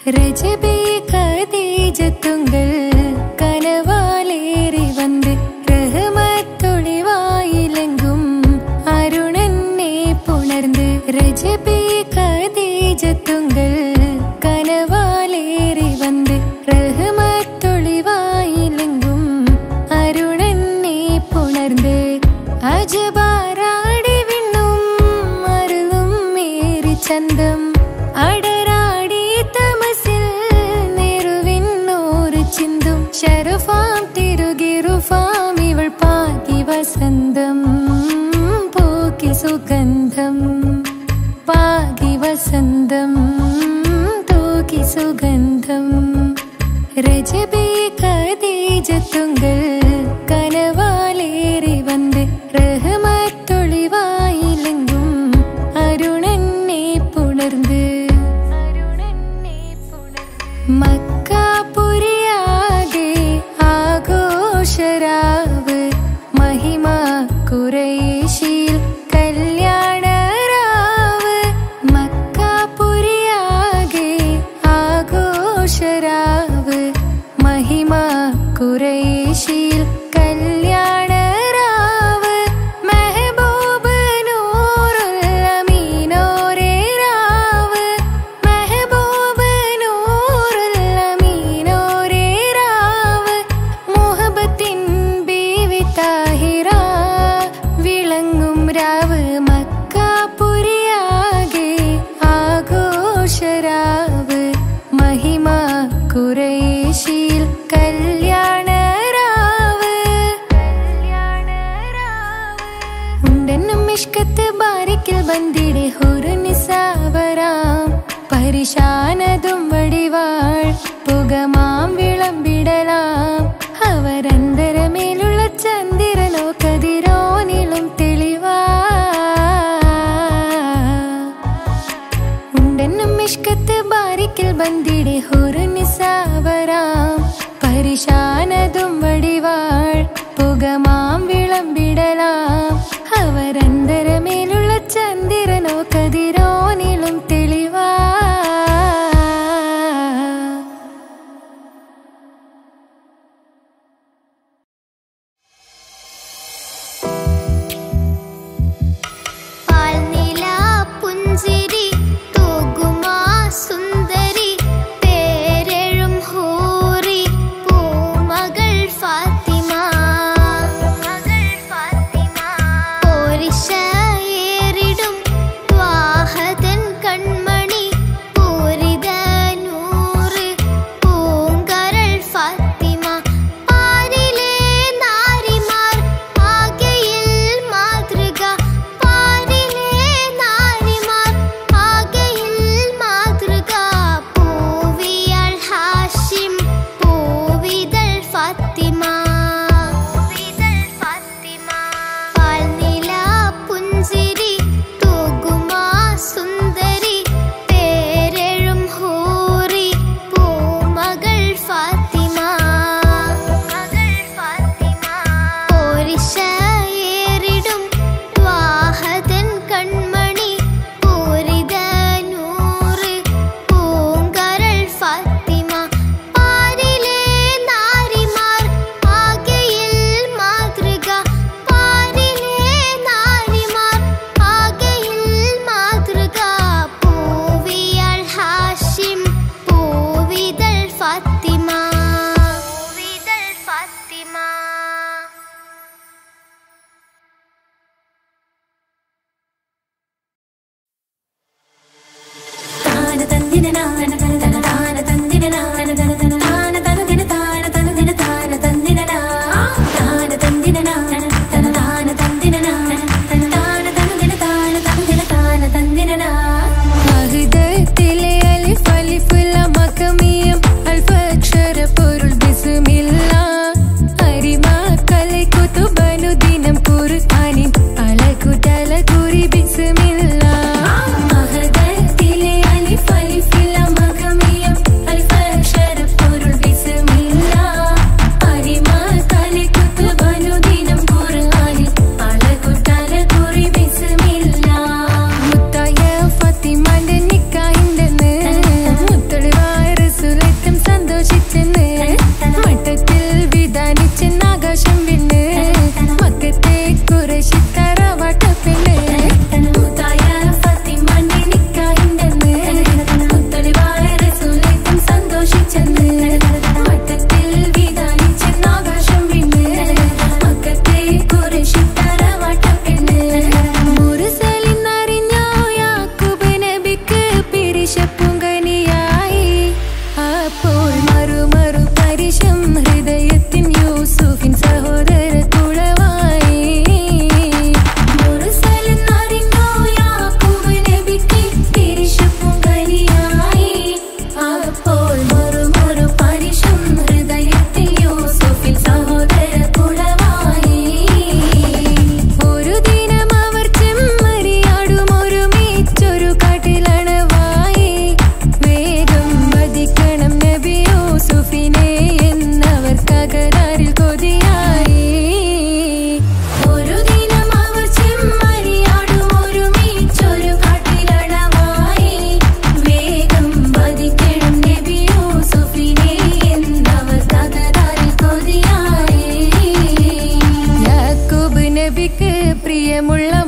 രജബേ ഖദീജത്തുങ്കൾ കനവാലേറി വന്ന് റഹ്മത്തൊളിവായിലെങ്കും അരുണനെ പുണർന്ന് രജബേ ഖദീജത്തുങ്കൾ കനവാലേറി വന്ന് റഹ്മത്തൊളിവായിലെങ്കും അരുണനെ പുണർന്ന് അജബാരാടി വിണ്ണും അരുളും മേരി ചന്തം അടരാടി തമസിൽ നെറുവിന്നോറ് ചിന്തും ശരഫാം തിരുകിറുഫാം ഇവൾ പാകി വസന്തം പൂക്കി സുഗന്ധം പാകി വസന്തം തൂക്കി സുഗന്ധം രജബേ ഖദീജത്തുങ്കൾ കനവാലേറി വന്ന് റഹ്മത്തൊളിവായിലെങ്കും അരുണനെ പുണർന്ന് മക്കാപുരിയാകെ ആഘോഷരാവ് മഹിമ ഖുറൈശിൽ കല്യാണരാവ് മക്കാപുരിയാകെ ആഘോഷരാവ് മഹിമ ഖുറൈശിൽ കല്യാണരാവ് മെഹബൂബ് നൂറുൽ അമീനോരേ രാവ് മെഹബൂബ് നൂറുൽ അമീനോരേ രാവ് മുഹബത്തിൻ ബീവി താഹിറ വിളങ്ങും രാവ് മക്കാപുരിയാകെ ആഘോഷരാവ് മഹിമ ഖുറൈശിൽ കല്യാണരാവ് ഉണ്ടെന്നും ഇഷ്കത്ത് ബാരിക്കിൽ ബന്ദിടെ ഹുറുനിസാവരാം പരിശാനതും വടിവാൾ പുകമാം വിളമ്പിടലാം അവരന്തരമേലുള്ള ചന്ദ്രനോ കതിരോനിലും തെളിവാ ഉണ്ടെന്നും ഇഷ്കത്ത് ബാരിക്കിൽ ബന്ദിടെ ഹുറുനിസാവരാം പരിശാനതും വടിവാൾ പുകമാം വിളമ്പിടലാം അവരന്തരമേലുള്ള ചന്ദ്രനോ കതിരോനിലും തെളിവാ പാൽനില പുഞ്ചിരി തൂകുമാ സുന്ദരി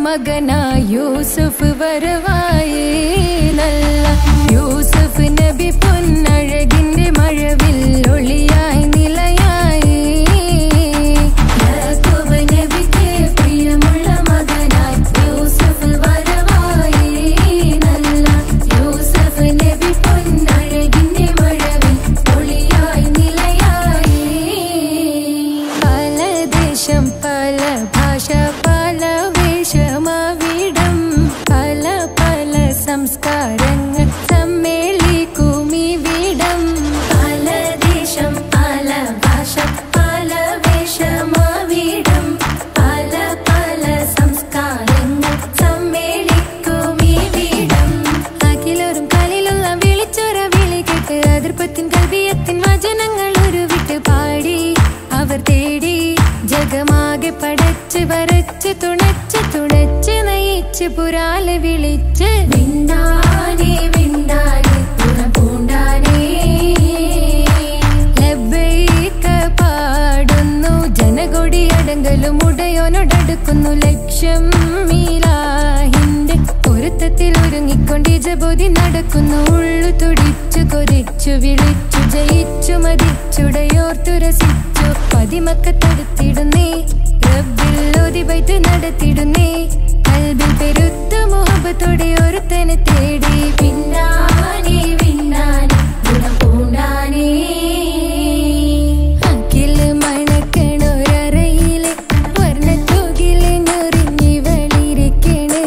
മകനാ യൂസുഫ് വരവായി നല്ല യൂസുഫ് നബി പൊന്നഴകിന്റെ മഴവിൽ ഒളിയായി നിലയായി യാക്കൂബ് നബിക്ക് പ്രിയമുള്ള മകനായി യൂസുഫ് വരവായി നല്ല യൂസുഫ് നബി പൊന്നഴകിന്റെ മഴവിൽ ഒളിയായി നിലയായി പല ദേശം പല ഭാഷ പല വേഷമവിടം പല പല സംസ്കാരങ്ങൾ സമ്മേളിക്കുമിവിടം പല ദേശം പല ഭാഷ പല വേഷമവിടം പല പല സംസ്കാരങ്ങൾ സമ്മേളിക്കുമിവിടം അഖിലോരും കാലിലുള്ള വിളിച്ചൊര വിളി കേട്ട് അതിർപ്പത്തിൻ കൽവിയത്തിൻ വചനങ്ങൾ ഉരുവിട്ട് പാടി അവർ തേടി ജഗമാകെ പടച്ച് വരച്ച് തുണച്ച് തുണച്ച് നയിച്ച് പുരാലെ വിളിച്ച് വിണ്ടാനേ വിണ്ടാനേ പൂണ്ടാനേ ലബ്ബൈക പാടുന്നു ജനകൊടി അടങ്കലും ഉടയോനോടടുക്കുന്നു ലക്ഷ്യം മീലാഹിന്റെ പൊരുത്തത്തിൽ ഒരുങ്ങിക്കൊണ്ട് ജബോധി നടക്കുന്നു ഉള്ളു തുടിച്ചു കൊതിച്ചു വിളിച്ചു ജയിച്ചു മതിച്ചുടയോർത്തുരസിച്ചു പതിമക്കത്തടുത്തിടുന്നേ റബ്ബിൽ ഓതി ബൈത്ത് നടത്തിടുന്നേ കൽബിൽ പെരുത്ത മുഹബത്തോടെ ഒരുത്തനെ തേടി പിന്നാനേ പിന്നാനേ ഗുണം പൂണ്ടാനേ അഖില് മണക്കണൊരറയിലെ വർണ്ണത്തൂകില് ഞൊറിഞ്ഞി വെളിരിക്കണ്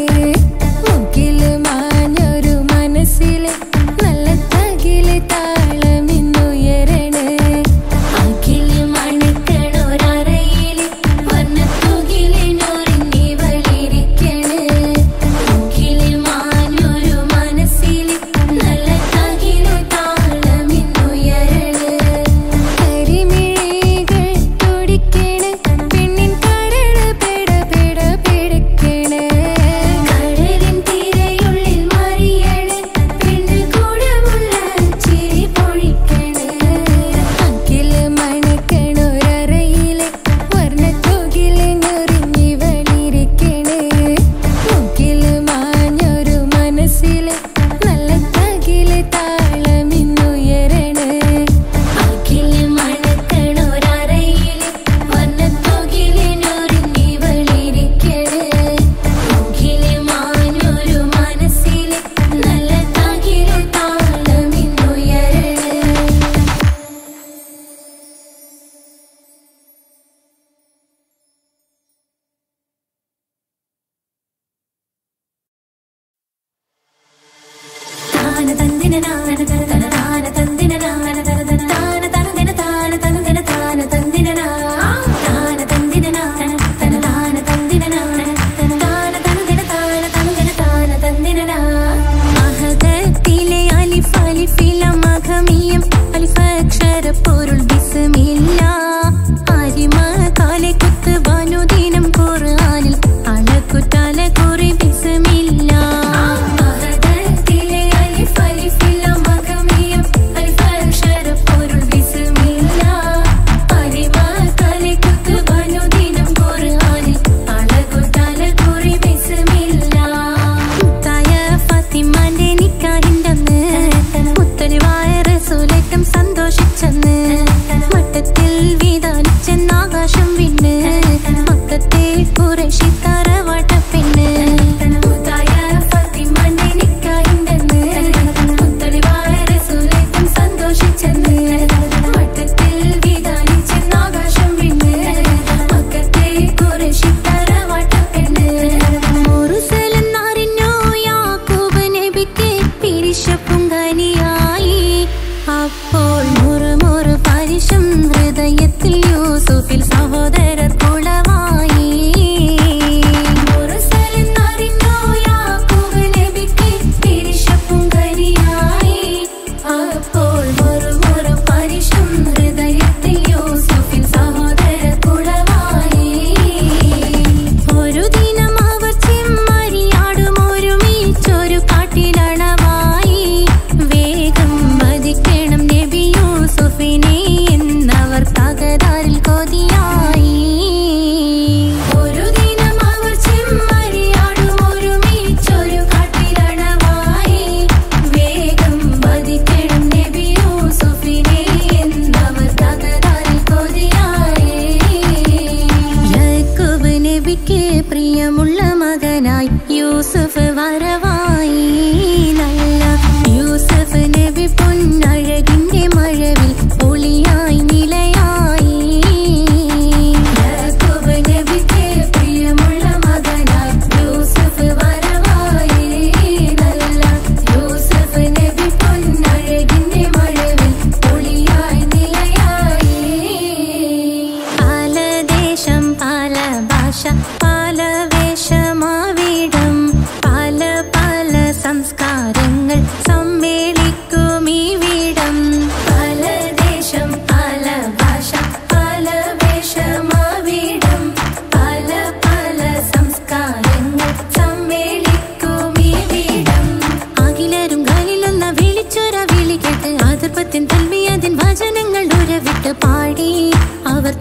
മുക്കില് മാഞ്ഞൊരു മനസ്സില് നല്ല തകില് താളമിന്നുയരണ അഖില് മണക്കണൊരറയിലെ വർണ്ണത്തൂകില് ഞൊറിഞ്ഞി വെളിരിക്കണ് മുക്കില് മാഞ്ഞൊരു മനസ്സില് നല്ല തകില്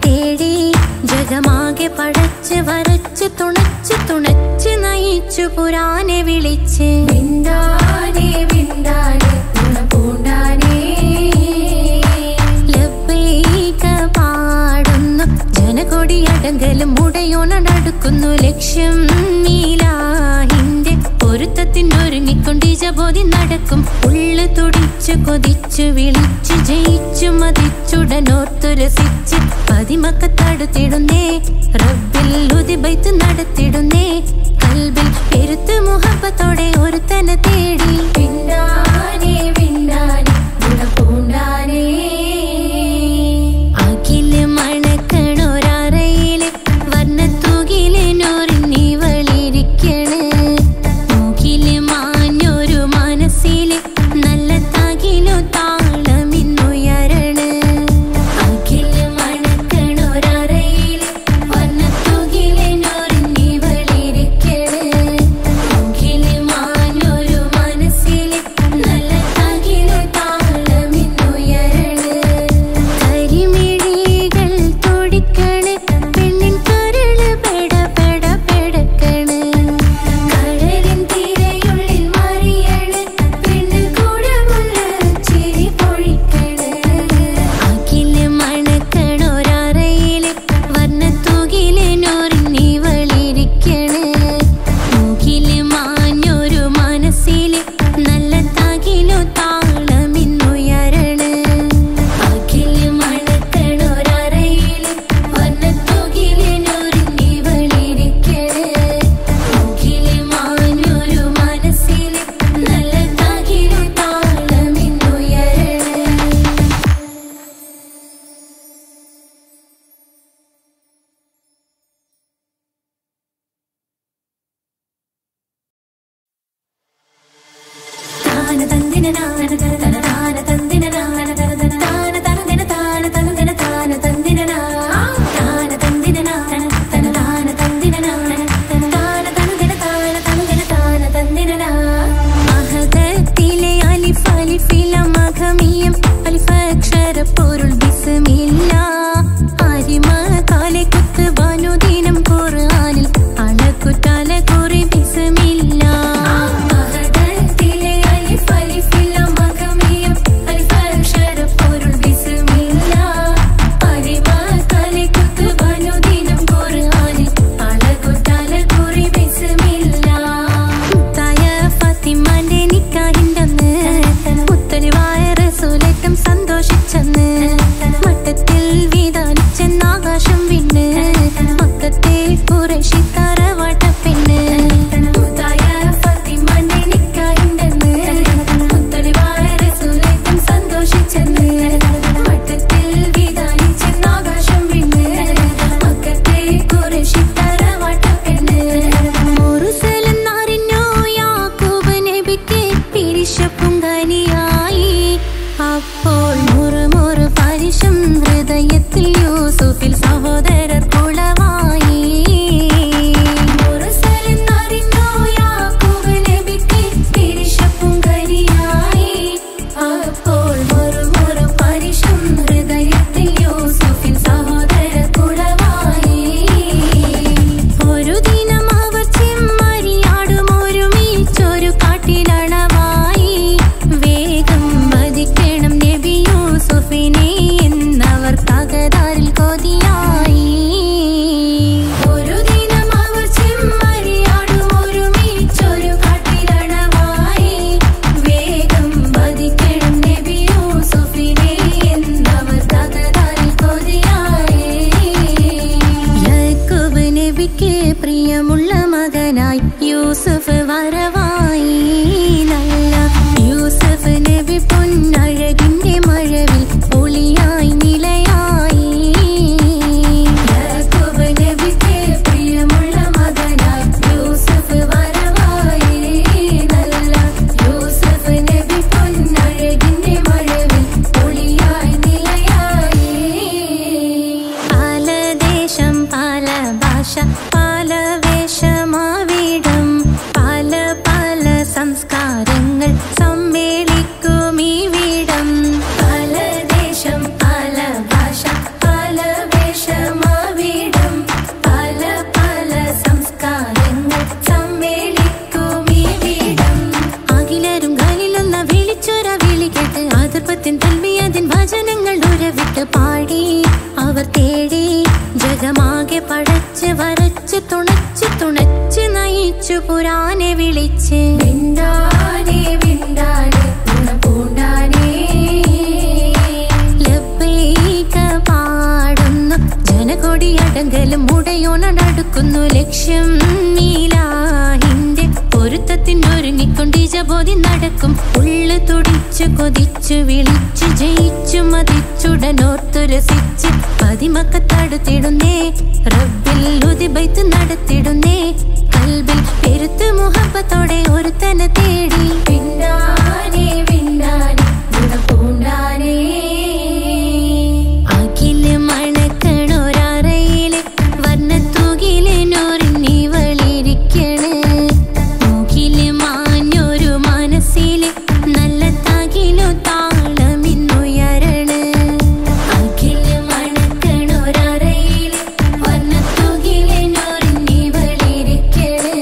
തേടി ജഗമാകെ പടച്ച് വരച്ച് തുണച്ച് തുണച്ച് നയിച്ചു പുരാനെ വിളിച്ച് വിണ്ടാനേ വിണ്ടാനേ പൂണ്ടാനേ ലബ്ബൈക പാടുന്നു ജനകൊടിയടങ്കലും മുടയോണടുക്കുന്നു ലക്ഷ്യം നീലാഹിന്റെ പൊരുത്തത്തിനൊരുങ്ങിക്കൊണ്ടിജബോധി നടക്കും ഉള്ളു തുടിച്ചു കൊതിച്ചു വിളിച്ചു ജയിച്ചു മതിച്ചുടനോർത്തു രസിച്ച് പതിമക്കത്തടുത്തിടുന്നേ റബ്ബിൽ ഉദിബൈത്ത് നടത്തിടുന്നേ കൽബിൽ പെരുത്ത് മുഹബത്തോടെ ഒരുത്തനെ തേടി വിണ്ടാനേ വിണ്ടാനേ പൂണ്ടാനേ അഖില് മണക്കണൊരറയില് വർണ്ണത്തൂകില് നൂറിനി വളിരിക്കണ് മൂക്കില് മാഞ്ഞൊരു മനസ്സില് നല്ല തകിലു താളമിന്നുയരണ അഖില് മണക്കണൊരറയില് വർണ്ണത്തൂകില് നൂറിനി വളിരിക്കണ് മൂക്കില് മാഞ്ഞൊരു മനസ്സില് നല്ല തകിലു താളമിന്നുയരണ കരിമിഴികൾ തുടിക്കണ് പെണ്ണിൻ കരള് പെട പെട പെടക്കണ് കടലിൻ തിരയുള്ളിൽ മറിയണ് പെണ്ണ് കൂടമുള്ള ചിരി പൊഴിക്കണ് അഖില് മണക്കണൊരറയില് വർണ്ണത്തൂകില് നൂറിനി വളിരിക്കണ് മൂക്കില് മാഞ്ഞൊരു മനസ്സില് നല്ല തകിലു താളമിന്നുയരണ അഖില് മണക്കണൊരറയില് വർണ്ണത്തൂകില് നൂറിനി വളിരിക്കണ് മൂക്കില് മാഞ്ഞൊരു മനസ്സില് നല്ല തകിലു താളമിന്നുയരണ താന തന്ദിന നാന തന താന തന്ദിന നാന തന താന തന്ദിന താന തന്ദിന താന തന്ദിന താന തന്ദിന നാന തന താന തന്ദിന നാന തന താന തന്ദിന താന തന്ദിന താന തന്ദിന അഹദത്തിലെ അലിഫ് അലിഫില മഖമിയം അലിഫ് അക്ഷര പൊരുൾ ബിസ്മില്ല അരിമ കാലെ കുത്ത് വനുദിനം ഖുർആനിൽ അളക്കുതല കുറി ബിസ്മില്ല അഹദത്തിലെ അലിഫ് അലിഫില അവർ തേടി ജഗമാകെ പടച്ച് വരച്ച് തുണച്ച് തുണച്ച് നയിച്ചു പുരാനെ വിളിച്ച് വിണ്ടാനേ വിണ്ടാനേ പൂണ്ടാനേ ലബ്ബൈക പാടുന്നു ജനകൊടിയടങ്കലും മുടയോണടുക്കുന്നു ലക്ഷ്യം നീലാഹിന്റെ പൊരുത്തത്തിനൊരുങ്ങിക്കൊണ്ടിജബോധി നടക്കും ഉള്ളു തുടിച്ചു കൊതിച്ചു വിളിച്ചു ജയിച്ചു മതിച്ചുടനോർത്തു രസിച്ച് പതിമക്കത്തടുത്തിടുന്നേ റബ്ബിൽ ഉദിബൈത്ത് നടത്തിടുന്നേ കൽബിൽ പെരുത്ത് മുഹബത്തോടെ ഒരുത്തനെ തേടി വിണ്ടാനേ വിണ്ടാനേ പൂണ്ടാനേ അഖില് മണക്കണൊരറയില് വർണ്ണത്തൂകില് നോറിഞ്ഞി വളിരിക്കണ് മൂക്കില് മാഞ്ഞൊരു മനസ്സില് നല്ല തകിലു താളമിന്നുയരണ അഖില് മണക്കണൊരറയില് വർണ്ണത്തൂകില് നോറിഞ്ഞി വളിരിക്കണ്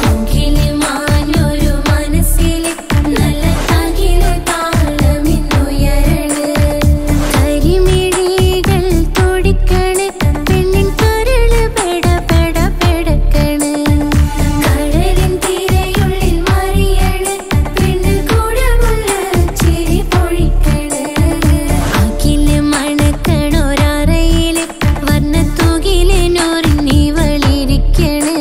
മൂക്കില് മാഞ്ഞൊരു മനസ്സില് നല്ല തകിലു താളമിന്നുയരണ കരിമിഴികൾ തുടിക്കണ് പെണ്ണിൻ കരള് പെട പെട പെടക്കണ് കടലിൻ തിരയുള്ളിൽ മറിയണ് പെണ്ണ് കൂടമുള്ള ചിരി പൊഴിക്കണ് അഖില് മണക്കണൊരറയില് വർണ്ണത്തൂകില് നോറിഞ്ഞി വളിരിക്കണ്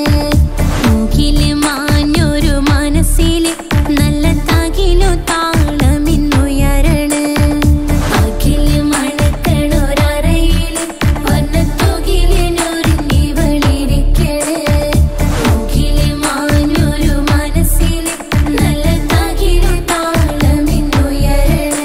മൂക്കില് മാഞ്ഞൊരു മനസ്സില് നല്ല തകിലു താളമിന്നുയരണ അഖില് മണക്കണൊരറയില് വർണ്ണത്തൂകില് നോറിഞ്ഞി വളിരിക്കണ് മൂക്കില് മാഞ്ഞൊരു മനസ്സില് നല്ല തകിലു താളമിന്നുയരണ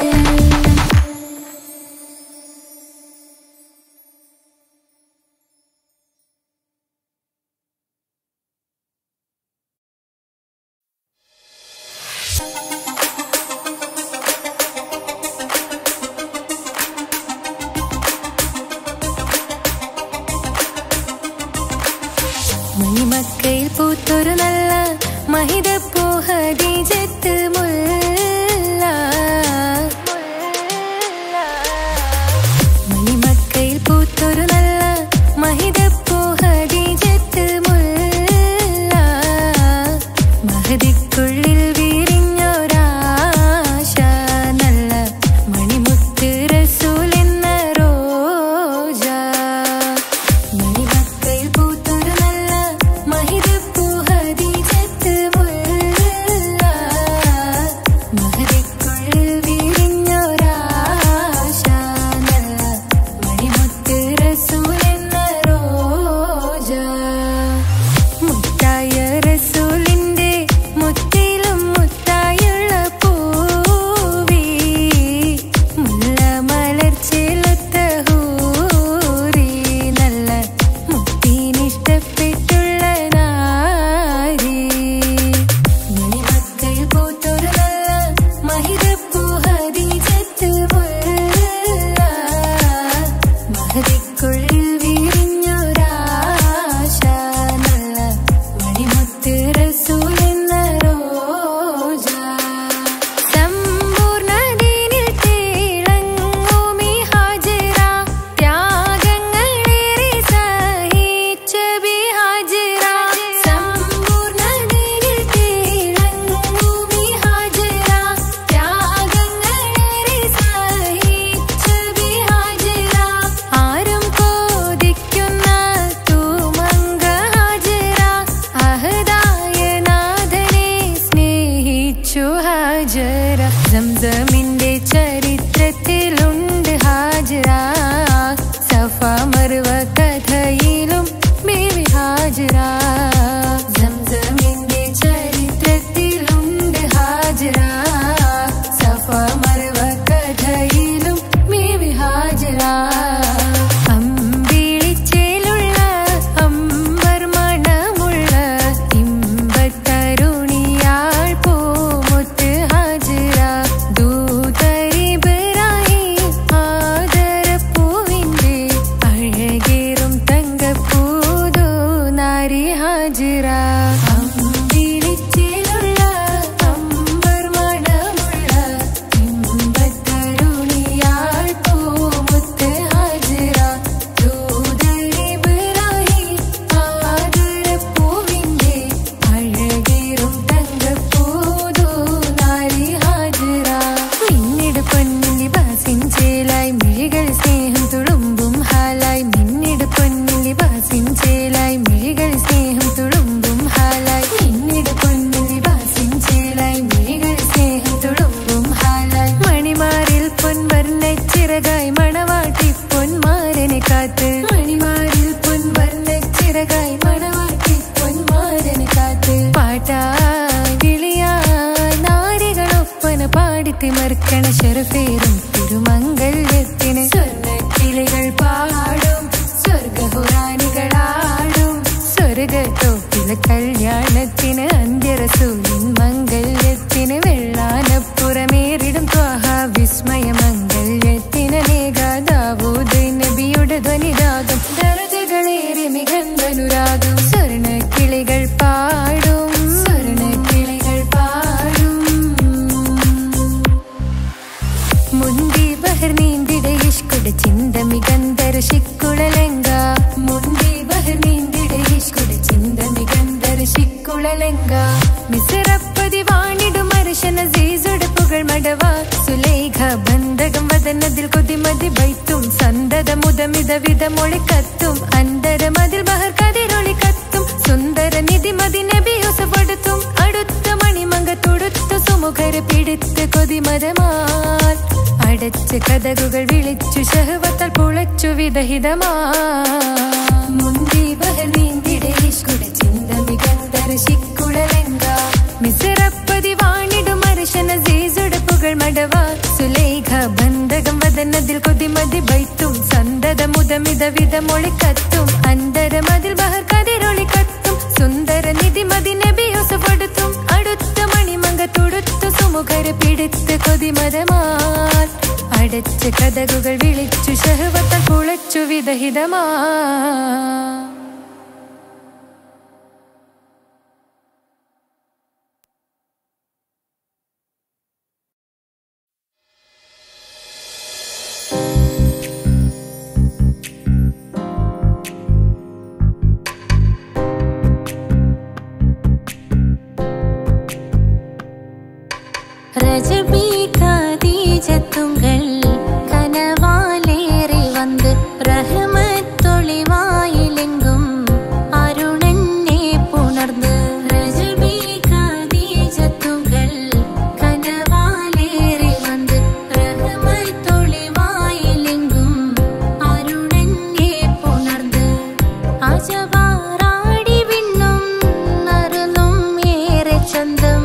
മണിമക്കയിൽ പൂത്തൊരു നല്ല മഹിതപ്പൂ ഹദീജത്ത് മുല്ല മണിമക്കയിൽ പൂത്തൊരു നല്ല മഹിതപ്പൂ ഹദീജത്ത് മുല്ല മഹദിക്കുള്ളിൽ വിരിഞ്ഞൊരാശ നല്ല മണിമുത്ത് റസൂൽ എന്ന റോജ മണിമക്കയിൽ പൂത്തൊരു നല്ല മഹിതപ്പൂ ഹദീജത്ത് മുല്ല കാത്ത് മണിമാരിൽ പൊൻവർണ്ണ ചിറകായി മണവാട്ടി പൊന്മാരന് കാത്ത് പാട്ടായി വിളിയായി നാരികളൊപ്പന പാടിത്തിമർക്കണ ശരഫേറും തിരുമംഗല്യത്തിന് സ്വർണ്ണക്കിളികൾ പാടും സ്വർഗപുരാണികളാടും സ്വർഗത്തോപ്പിലെ കല്യാണത്തിന് അന്ത്യറസൂലിൻ മംഗല്യത്തിന് വെള്ളാനപ്പുറമേറിടും ത്വാഹ വിസ്മയ മംഗല്യത്തിന് ദാവൂദ് നബിയുടെ ധ്വനിരാഗം ദരജകളേറെ മികന്ധനുരാഗം സ്വർണ്ണക്കിളികൾ പാടും സ്വർണ്ണക്കിളികൾ പാടും മുന്തി ബഹർ നീന്തിടെ ഇഷ്കുടെ ചിന്ത മികന്ധര ശിക്കുളലങ്ക മുന്തി ബഹർ നീന്തിടെ ഇഷ്കുടെ ചിന്ത മികന്ധര ശിക്കുളലങ്ക മിസറപ്പതി വാണിടും അർശന സീസുടെ പുകൾ മടവ സുലൈഖ ബന്ധകം വദനതിൽ കൊതിമതി ബൈത്തും സന്തത മുതമിത വിധമൊളി കത്തും അന്തരമതിൽ ബഹർ കതിരൊളി കത്തും സുന്ദര നിധിമതി നബി യൂസഫെടുത്തും അടുത്ത മണിമങ്ക തൊടുത്ത സുമുഖരെ പിടിത്ത് കൊതിമരമാൽ അടച്ച് കഥകുകൾ വിളിച്ചു ശഹവത്താൽ പുളച്ചു വിദഹിതമാ മുന്തി ബഹർ നീന്തിടെ ഇഷ്കുടെ ചിന്ത മികന്ധര ശിക്കുളലങ്ക മിസറപ്പതി വാണിടും അർശന സീസുടെ പുകൾ മടവ സുലൈഖ ബന്ധകം വദനതിൽ കൊതിമതി ബൈത്തും സന്തത മുതമിത വിധമൊളി കത്തും അന്തരമതിൽ ബഹർ കതിരൊളി കത്തും സുന്ദര നിധിമതി നബി യൂസഫെടുത്തും അടുത്ത മണിമങ്ക തൊടുത്തു സുമുഖരെ പിടിത്ത് കൊതിമരമാൽ അടച്ച് കഥകുകൾ വിളിച്ചു ശഹവത്താൽ പുളച്ചു വിദഹിതമാ ரஜபி கதீஜத்துங்கள் கனவாலேறி வந்து ரஹமத்தொளிவாயிலெங்கும் அருணன்னே புணர்ந்து ரஜபி கதீஜத்துங்கள் கனவாலேறி வந்து ரஹமத்தொளிவாயிலெங்கும் அருணன்னே புணர்ந்து அஜபாராடி விண்ணும் அருளும் ஏറെ ചന്തം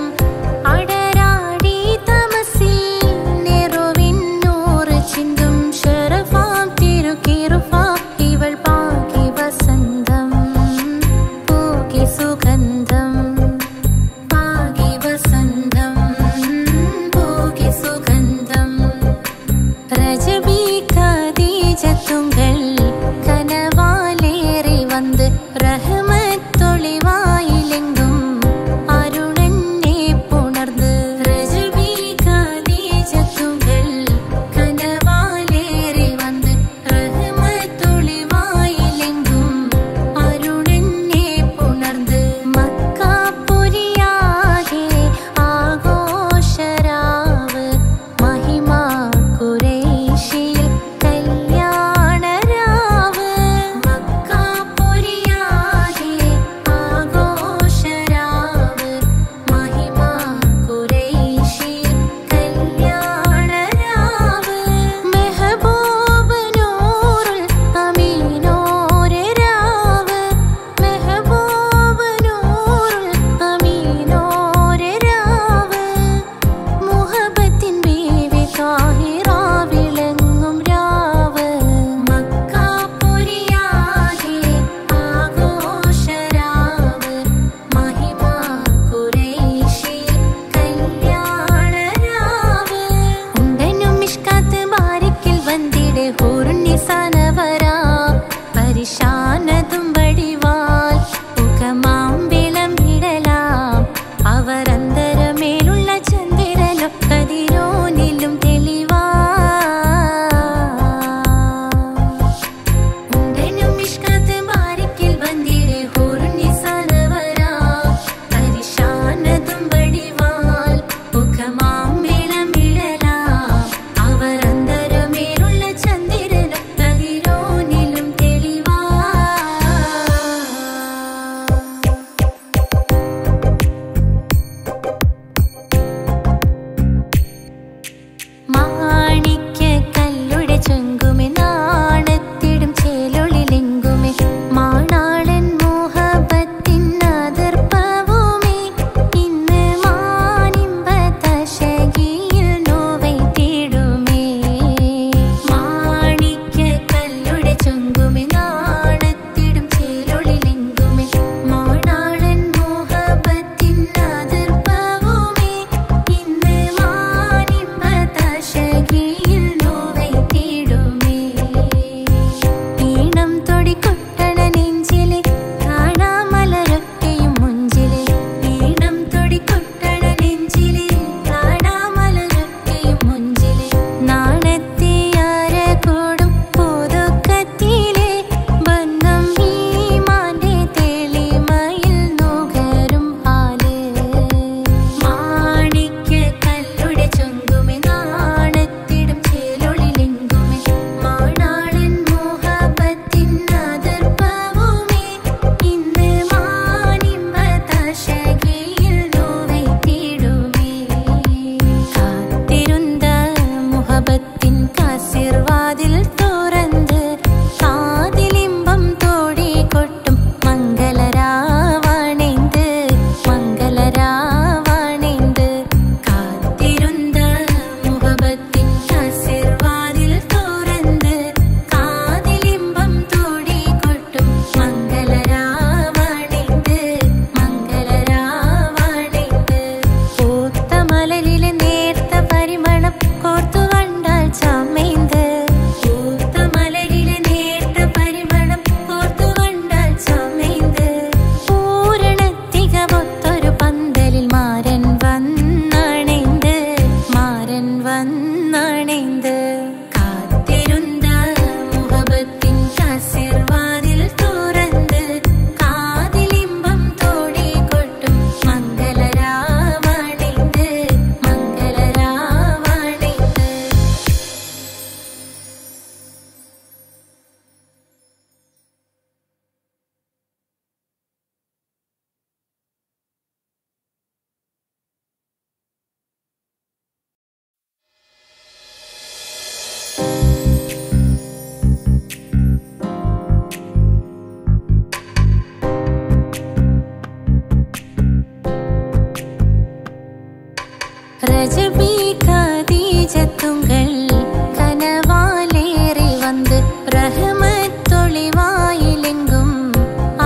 റഹ്മത്തൊളിവായിലെങ്കും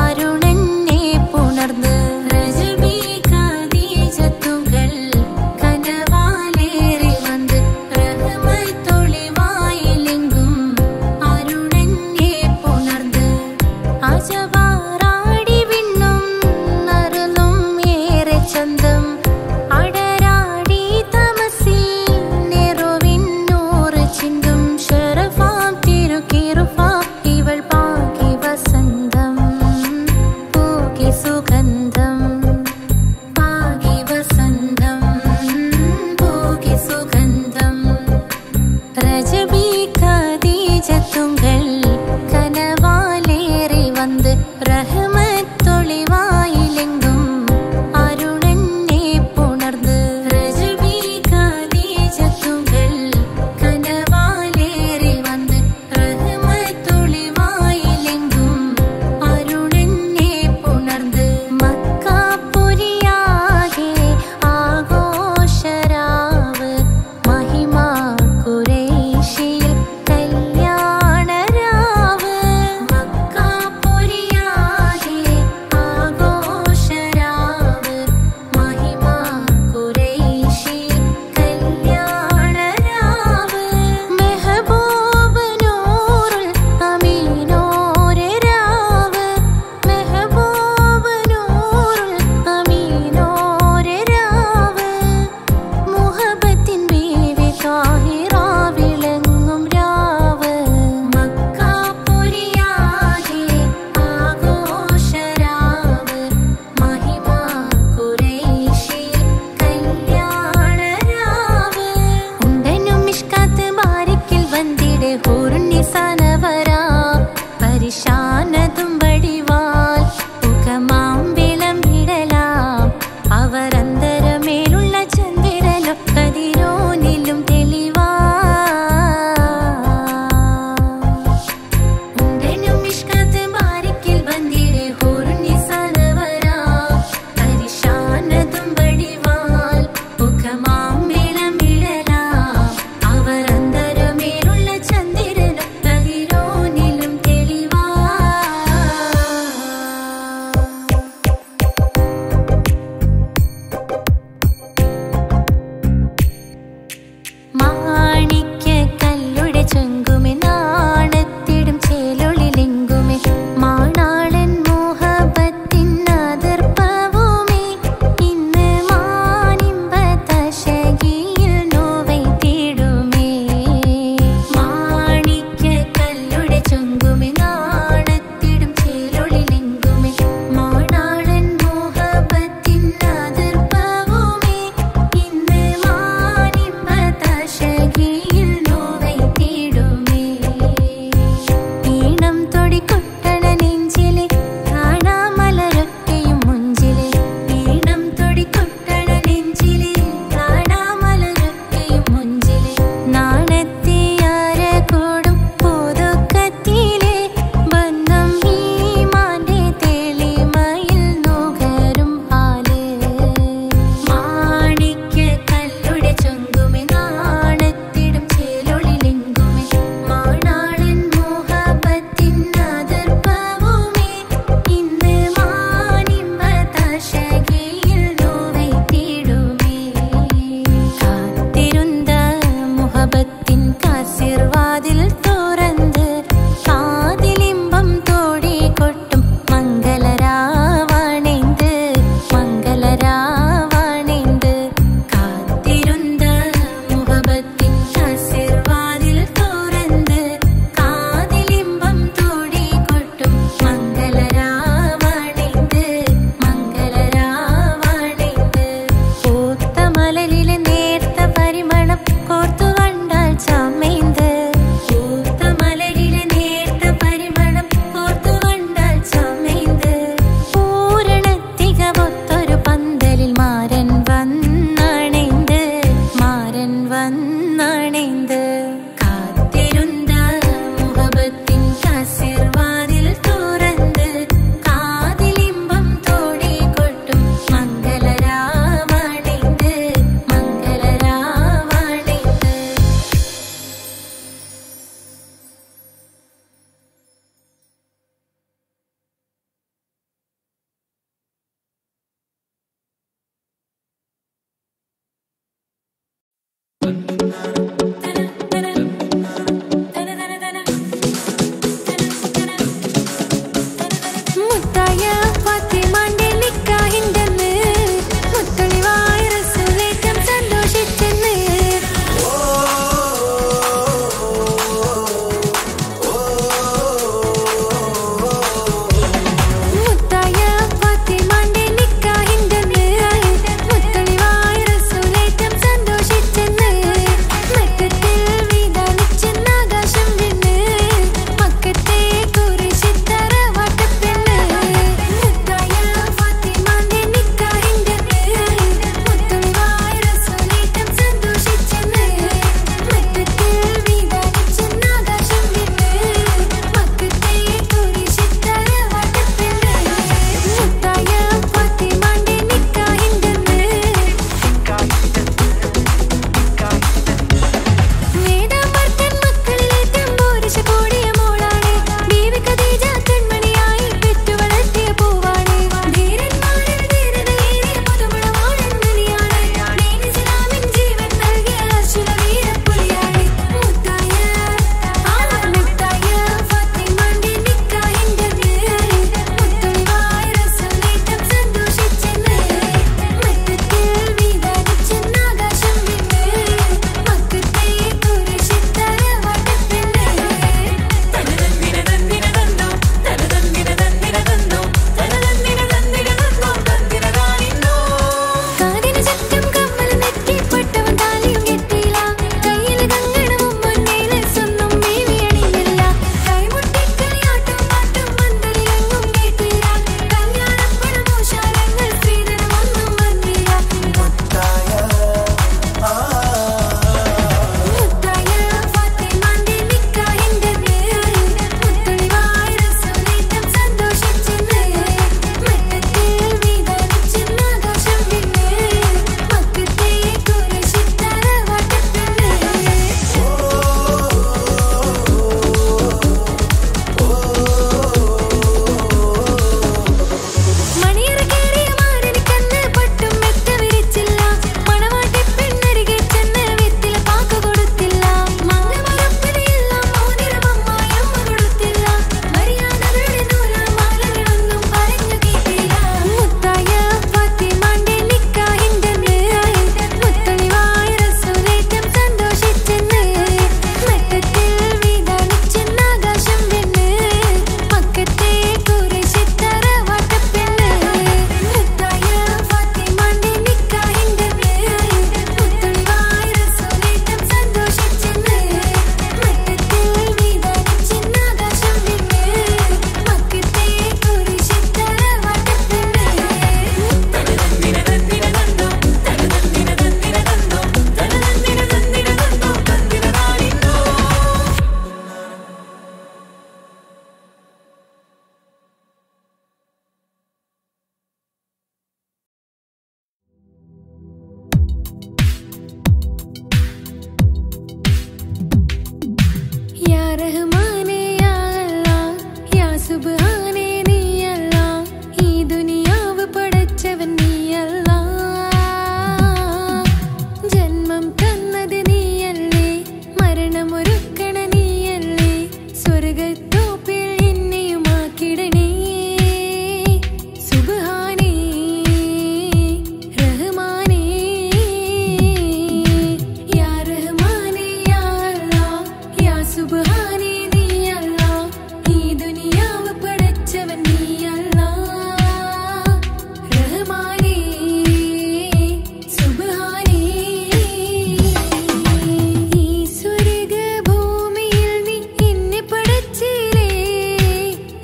അരുണനെ പുണർന്ന് റജബി ഖദീജത്തുകൾ കനവാലേറി വന്ന് റഹ്മത്തൊളിവായിലെങ്കും അരുണനെ പുണർന്ന് അജവാറാടി വിണ്ണും നറുന്നും ഏറെ ചന്തം അടരാടി തമസിൽ നെറുവിന്നൂറ് ചിന്തും ഷറഫാം തിരുക്കിറുഫാം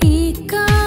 ഈ കാ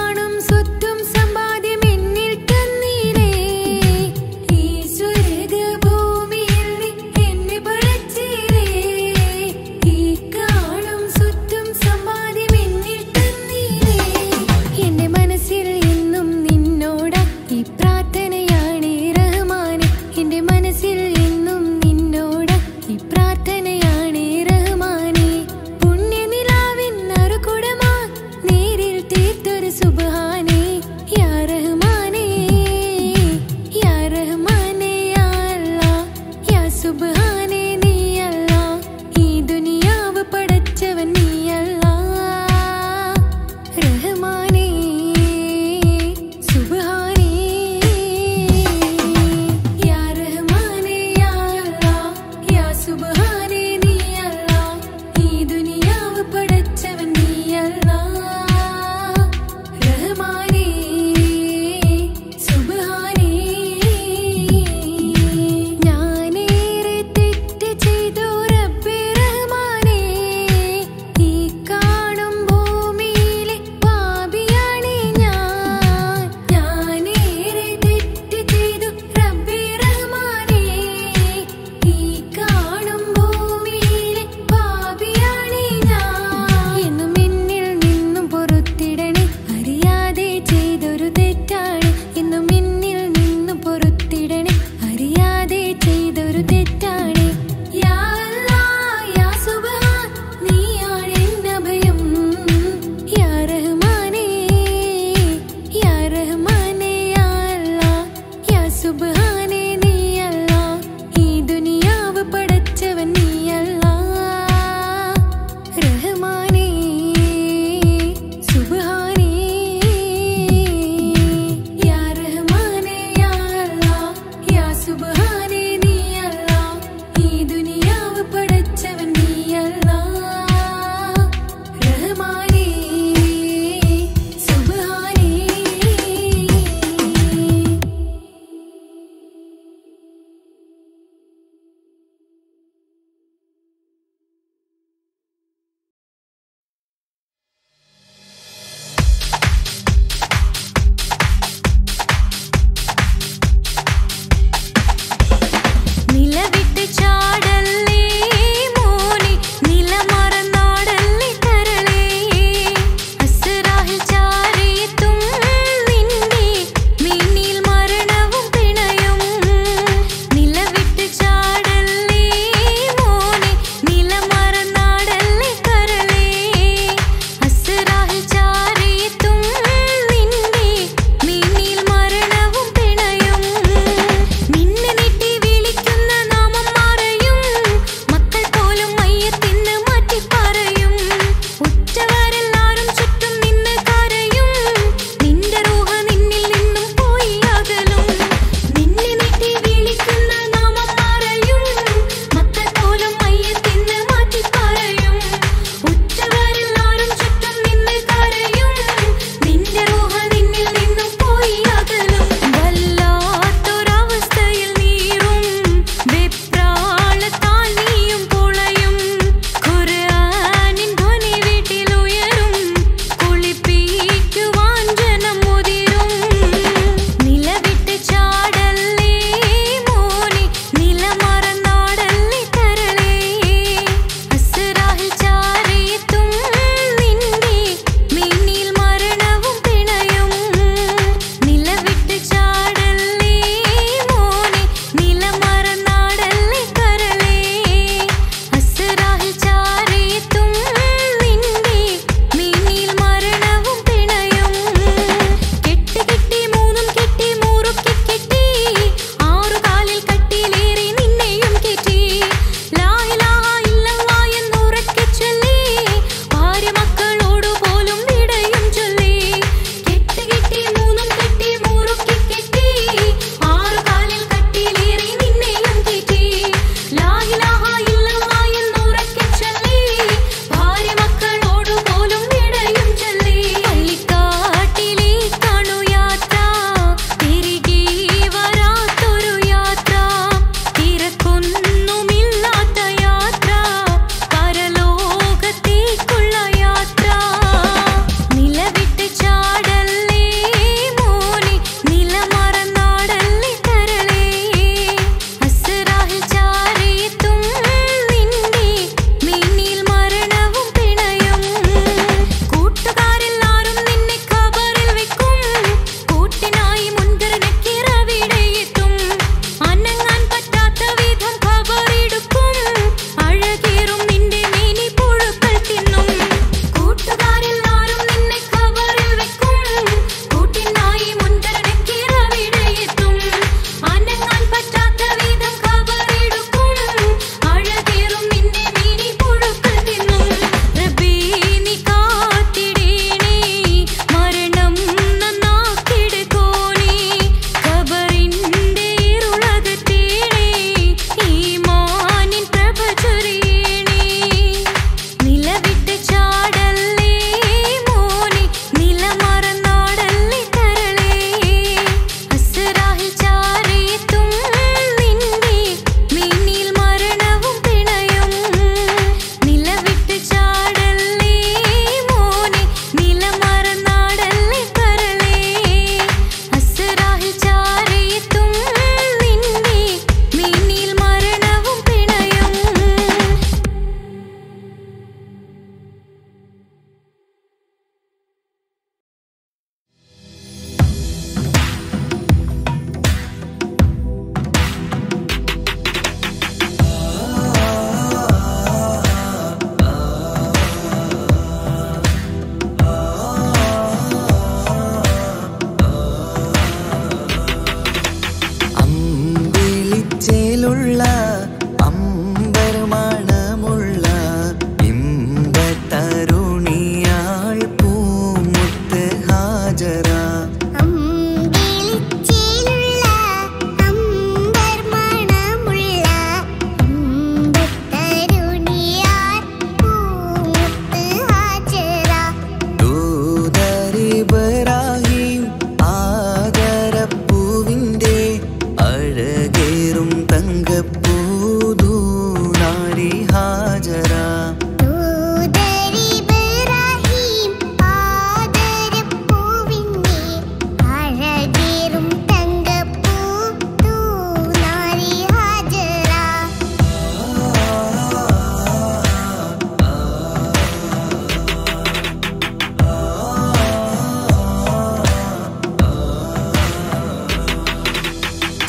ഹാജറ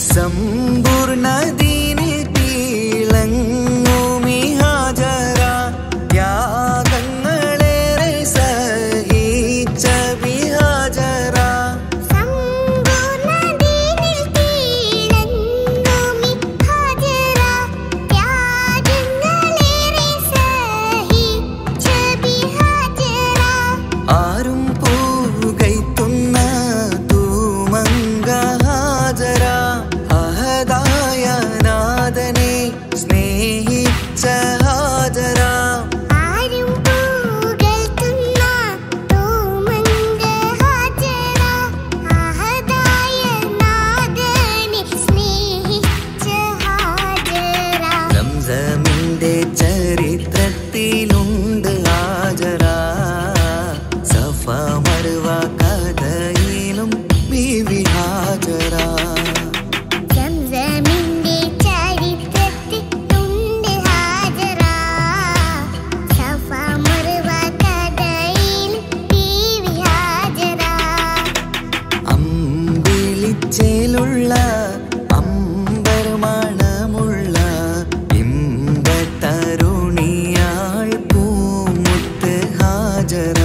സമ്പൂർണ്ണ ദീനിൽ തിളങ്ങുമി ഹാജറ ത്യാഗങ്ങളേറെ സഹിച്ച ബിഹാജറ ആരും പൂകൈത്തുന്ന തൂമങ്ക ഹാജറ നാഥനെ സ്നേഹിച്ച ഹാജറ ആരും പൂകഴ്ത്തുന്ന തൂമങ്ക ഹാജറ അഹദായ നാഥനെ സ്നേഹിച്ച ഹാജറ സംസമിന്റെ ചരിത്രത്തിലുണ്ട് ഹാജറ സഫ മർവ കഥയിലും ബീവി ഹാജറ ുള്ള അമ്പർമണമുള്ള ഇമ്പത്തരുണിയാൾ പൂമുത്ത് ഹാജറ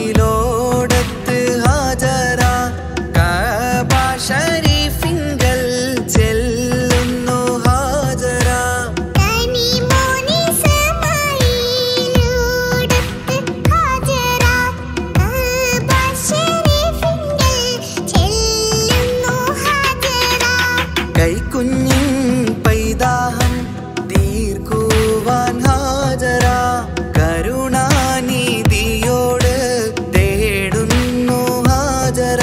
മോനിസമായിലോടത്ത് ഹാജറ കഅബ ശരീഫിങ്കൽ ചെല്ലുന്നു ഹാജറ കൈക്കുഞ്ഞിൻ പൈതാഹം തീർക്കുവാൻ ഹാജറ കരുണാനിധിയോട് തേടുന്നു ഹാജറ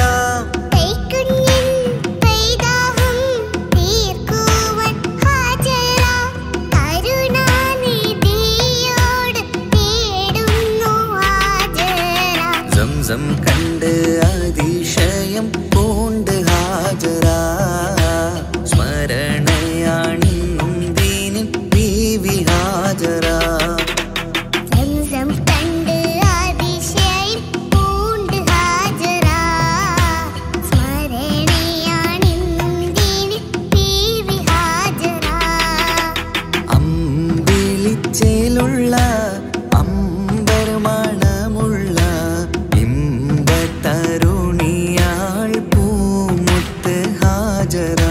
സംസം കണ്ട് അതിശയം പൂണ്ട് ഹാജറ സ്മരണയാണിന്നും ദീനിൻ ബീവി ഹാജറ അമ്പിളിച്ചേലുള്ള അമ്പർമണമുള്ള ഇമ്പത്തരുണിയാൾ പൂമുത്ത് ഹാജറ